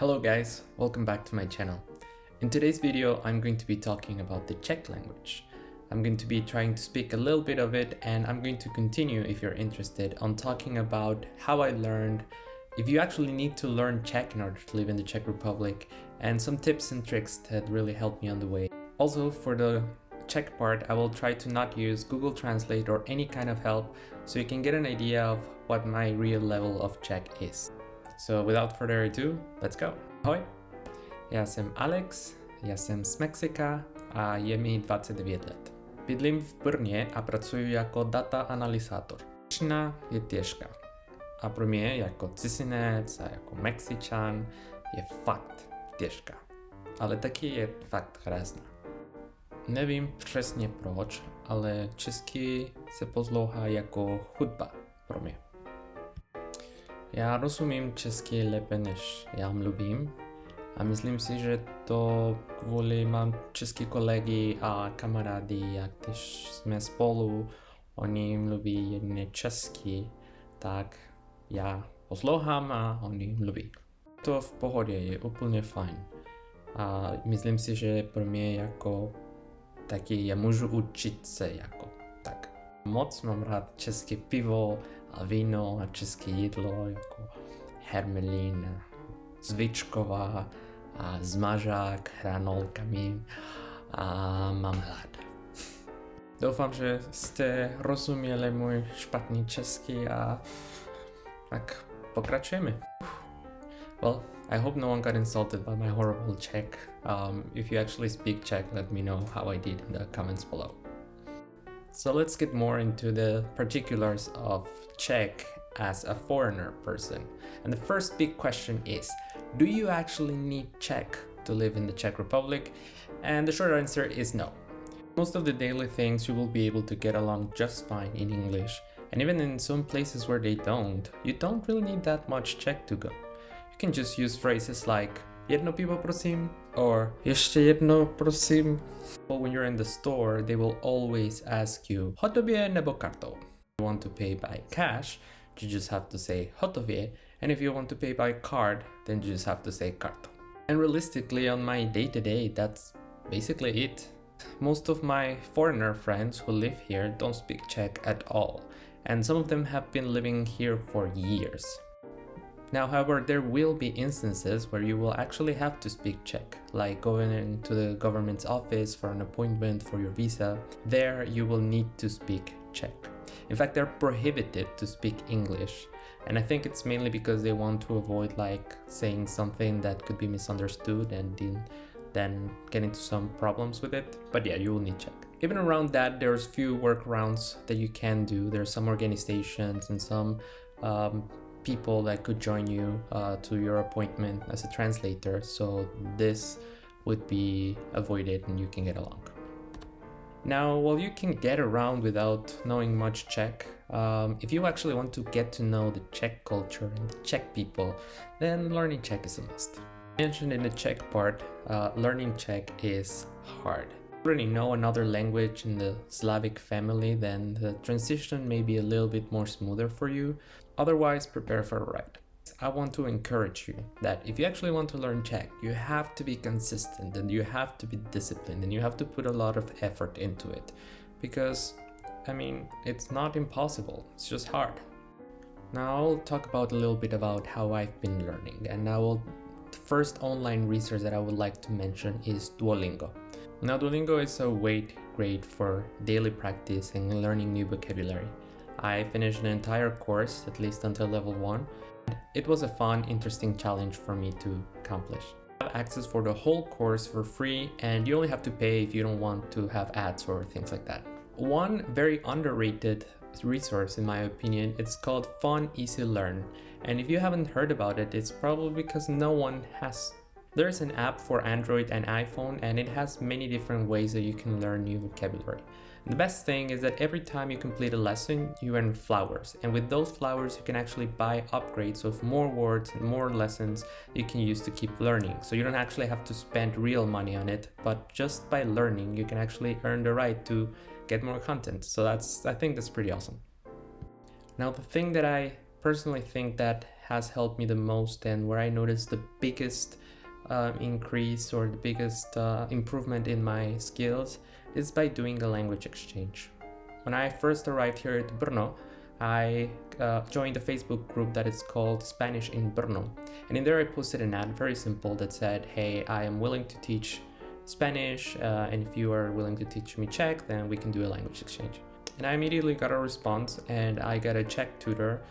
Hello guys, welcome back to my channel. In today's video, I'm going to be talking about the Czech language. I'm going to be trying to speak a little bit of it, and I'm going to continue, if you're interested, on talking about how I learned, if you actually need to learn Czech in order to live in the Czech Republic, and some tips and tricks that really helped me on the way. Also, for the Czech part, I will try to not use Google Translate or any kind of help, so you can get an idea of what my real level of Czech is. So without further ado, let's go. Ahoj, já jsem Alex, já jsem z Mexika a je mi 29 let. Bydlím v Brně a pracuji jako data analyzátor. Čeština je těžká a pro mě jako cizinec a jako Mexičan je fakt těžká, ale taky je fakt krásná. Nevím přesně proč, ale česky se poslouchá jako hudba pro mě. Já rozumím česky lépe než já mluvím a myslím si, že to kvůli mám český kolegy a kamarády, a když jsme spolu, oni mluví jedině česky, tak já poslouchám a oni mluví. To v pohodě je úplně fajn a myslím si, že pro mě jako taky já můžu učit se jako tak. Moc mám rád české pivo a víno a české jídlo jako hermelín, zvíčková a zmažák hranolkami a mám hlad. Doufám, že jste rozuměli můj špatný český a tak pokračujeme. Well, I hope no one got insulted by my horrible Czech. If you actually speak Czech, let me know how I did in the comments below. So let's get more into the particulars of Czech as a foreigner person. And the first big question is, do you actually need Czech to live in the Czech Republic? And the short answer is no. Most of the daily things you will be able to get along just fine in English. And even in some places where they don't, you don't really need that much Czech to go. You can just use phrases like jedno pivo prosím or ještě jedno prosím. But when you're in the store, they will always ask you hotově nebo kartou. If you want to pay by cash, you just have to say hotově, and if you want to pay by card, then you just have to say karto. And realistically, on my day-to-day, that's basically it. Most of my foreigner friends who live here don't speak Czech at all, and some of them have been living here for years. Now, however, there will be instances where you will actually have to speak Czech, like going into the government's office for an appointment for your visa. There, you will need to speak Czech. In fact, they're prohibited to speak English, and I think it's mainly because they want to avoid like saying something that could be misunderstood and then get into some problems with it. But yeah, you will need Czech. Even around that, there's few workarounds that you can do. There's some organizations and some people that could join you to your appointment as a translator, so this would be avoided and you can get along. Now, while you can get around without knowing much Czech, if you actually want to get to know the Czech culture and the Czech people, then learning Czech is a must. Mentioned in the Czech part, learning Czech is hard. If you already know another language in the Slavic family, then the transition may be a little bit more smoother for you. Otherwise, prepare for a ride. I want to encourage you that if you actually want to learn Czech, you have to be consistent and you have to be disciplined and you have to put a lot of effort into it. Because, I mean, it's not impossible, it's just hard. Now I'll talk about a little bit about how I've been learning, and the first online resource that I would like to mention is Duolingo. Now, Duolingo is a great for daily practice and learning new vocabulary. I finished an entire course, at least until level 1. It was a fun, interesting challenge for me to accomplish. You have access for the whole course for free, and you only have to pay if you don't want to have ads or things like that. One very underrated resource, in my opinion, it's called Fun Easy Learn. And if you haven't heard about it, it's probably because no one has. There's an app for Android and iPhone, and it has many different ways that you can learn new vocabulary. And the best thing is that every time you complete a lesson, you earn flowers. And with those flowers, you can actually buy upgrades of more words and more lessons you can use to keep learning. So you don't actually have to spend real money on it, but just by learning, you can actually earn the right to get more content. So I think that's pretty awesome. Now, the thing that I personally think that has helped me the most and where I noticed the biggest increase or the biggest improvement in my skills is by doing a language exchange. When I first arrived here at Brno, I joined a Facebook group that is called Spanish in Brno, and in there I posted an ad, very simple, that said, hey, I am willing to teach Spanish, and if you are willing to teach me Czech, then we can do a language exchange. And I immediately got a response, and I got a Czech tutor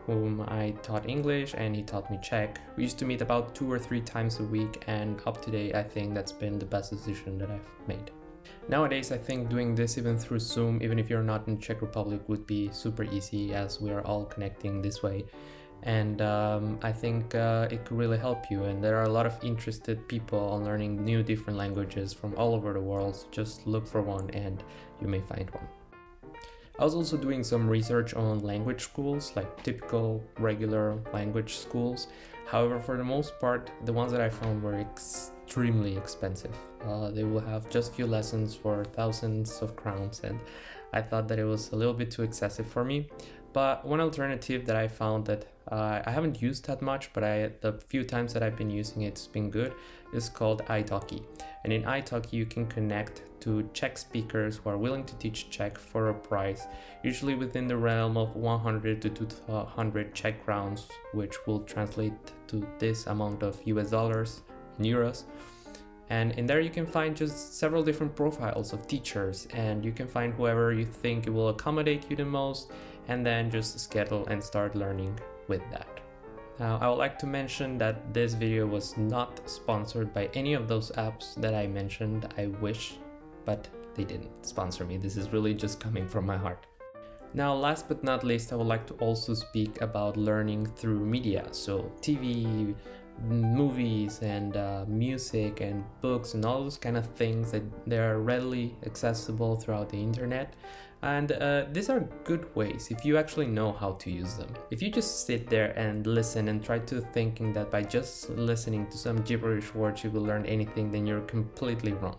whom I taught English and he taught me Czech. We used to meet about 2 or 3 times a week, and up to date I think that's been the best decision that I've made. Nowadays I think doing this even through Zoom, even if you're not in Czech Republic, would be super easy as we are all connecting this way. And I think it could really help you, and there are a lot of interested people on learning new different languages from all over the world, so just look for one and you may find one. I was also doing some research on language schools, like typical regular language schools. However, for the most part, the ones that I found were extremely expensive. They will have just few lessons for thousands of crowns, and I thought that it was a little bit too excessive for me. But one alternative that I found that I haven't used that much, but the few times that I've been using it's been good, is called italki. And in italki you can connect to Czech speakers who are willing to teach Czech for a price, usually within the realm of 100 to 200 Czech crowns, which will translate to this amount of US dollars and euros. And in there you can find just several different profiles of teachers, and you can find whoever you think will accommodate you the most, and then just schedule and start learning with that. Now, I would like to mention that this video was not sponsored by any of those apps that I mentioned. I wish, but they didn't sponsor me. This is really just coming from my heart. Now, last but not least, I would like to also speak about learning through media. So TV, movies, and music and books and all those kind of things that they are readily accessible throughout the internet. And these are good ways if you actually know how to use them. If you just sit there and listen and try to thinking that by just listening to some gibberish words you will learn anything, then you're completely wrong.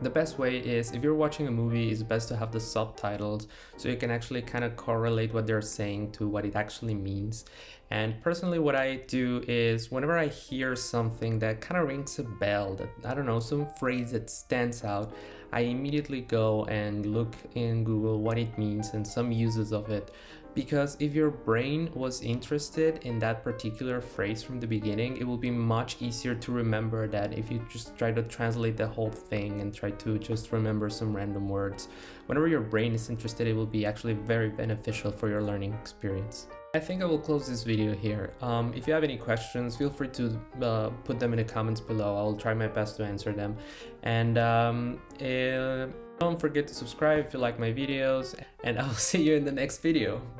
The best way is, if you're watching a movie, it's best to have the subtitles so you can actually kind of correlate what they're saying to what it actually means. And personally what I do is, whenever I hear something that kind of rings a bell, that I don't know, some phrase that stands out, I immediately go and look in Google what it means and some uses of it. Because if your brain was interested in that particular phrase from the beginning, it will be much easier to remember that if you just try to translate the whole thing and try to just remember some random words. Whenever your brain is interested, it will be actually very beneficial for your learning experience. I think I will close this video here. If you have any questions, feel free to put them in the comments below. I will try my best to answer them. And don't forget to subscribe if you like my videos, and I'll see you in the next video.